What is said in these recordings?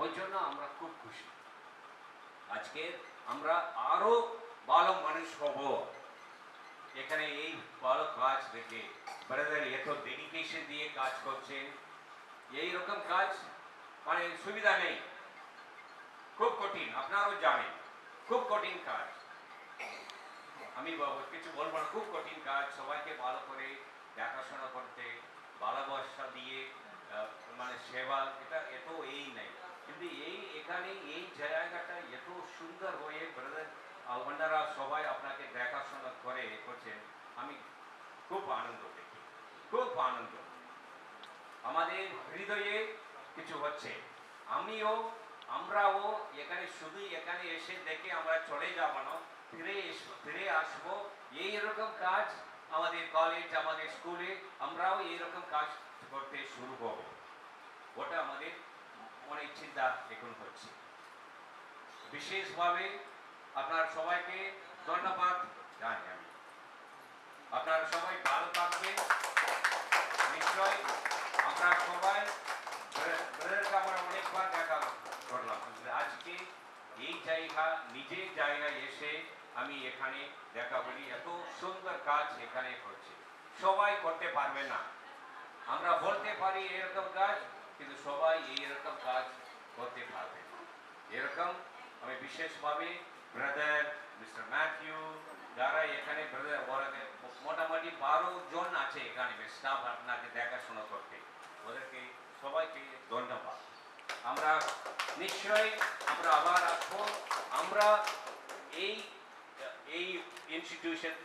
ওই জন্য আমরা খুব খুশি। আজকে আমরা আরো ভালো মানুষ হব। এখানে এই ভালো কাজ দেখে ব্রাদার এত ডেডিকেশন দিয়ে কাজ করছেন। এই রকম কাজ মানে সুবিধা নেই, খুব কঠিন, আপনারাও জানেন খুব কঠিন কাজ। আমি কিছু বলবো না, খুব কঠিন কাজ। সবাইকে ভালো করে দেখাশোনা করতে, ভালোবাসা দিয়ে মানে সেবা, এটা এত এই নেই, কিন্তু এই এখানে এই জায়গাটা এত সুন্দর হয়ে ব্রাদার ওনারা সবাই আপনাকে দেখাশোনা করে করছেন। আমি খুব আনন্দ দেখি, খুব আনন্দ। আমাদের হৃদয়ে কিছু হচ্ছে। আমরাও এখানে শুধু এখানে এসে দেখে আমরা চলে যাব না, ফিরে আসবো। এইরকম কাজ আমাদের কলেজ, আমাদের স্কুলে আমরাও এইরকম কাজ করতে শুরু করব। ওটা আমাদের মনে চিন্তা এখন হচ্ছে। বিশেষভাবে আপনার সবাইকে ধন্যবাদ জানাই আমি। আপনারা সবাই ভালো থাকবেন। নিশ্চয় আমরা সবাই ব্রাদারকে আমরা অনেকবার দেখা করলাম, আজকে এই জায়গা নিজের জায়গায় এসে আমি এখানে দেখা করি। এত সুন্দর কাজ এখানে হচ্ছে, সবাই করতে পারবে না। আমরা বলতে পারি এরকম কাজ, কিন্তু সবাই এইরকম কাজ করতে পারবে না। এরকম আমি বিশেষভাবে ব্রাদার মিস্টার ম্যাথিউ, যারা এখানে ব্রাদার মোটামুটি 12 জন আছে এখানে স্টাফ আপনাকে দেখাশোনা করতে, ওদেরকে সবাইকে ধন্যবাদ। আমরা নিশ্চয়ই আমরা আবার আসবো। আমরা এই এই ইনস্টিটিউশন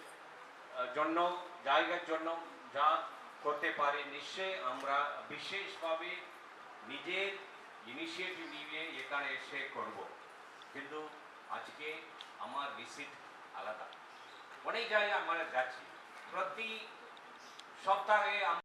জন্য, জায়গার জন্য যা করতে পারি নিশ্চয়ই আমরা বিশেষভাবে নিজের ইনিশিয়েটিভ নিয়ে এখানে এসে করব। কিন্তু আজকে আমার ভিজিট আলাদা, অনেক জায়গায় আমরা যাচ্ছি, প্রতি সপ্তাহে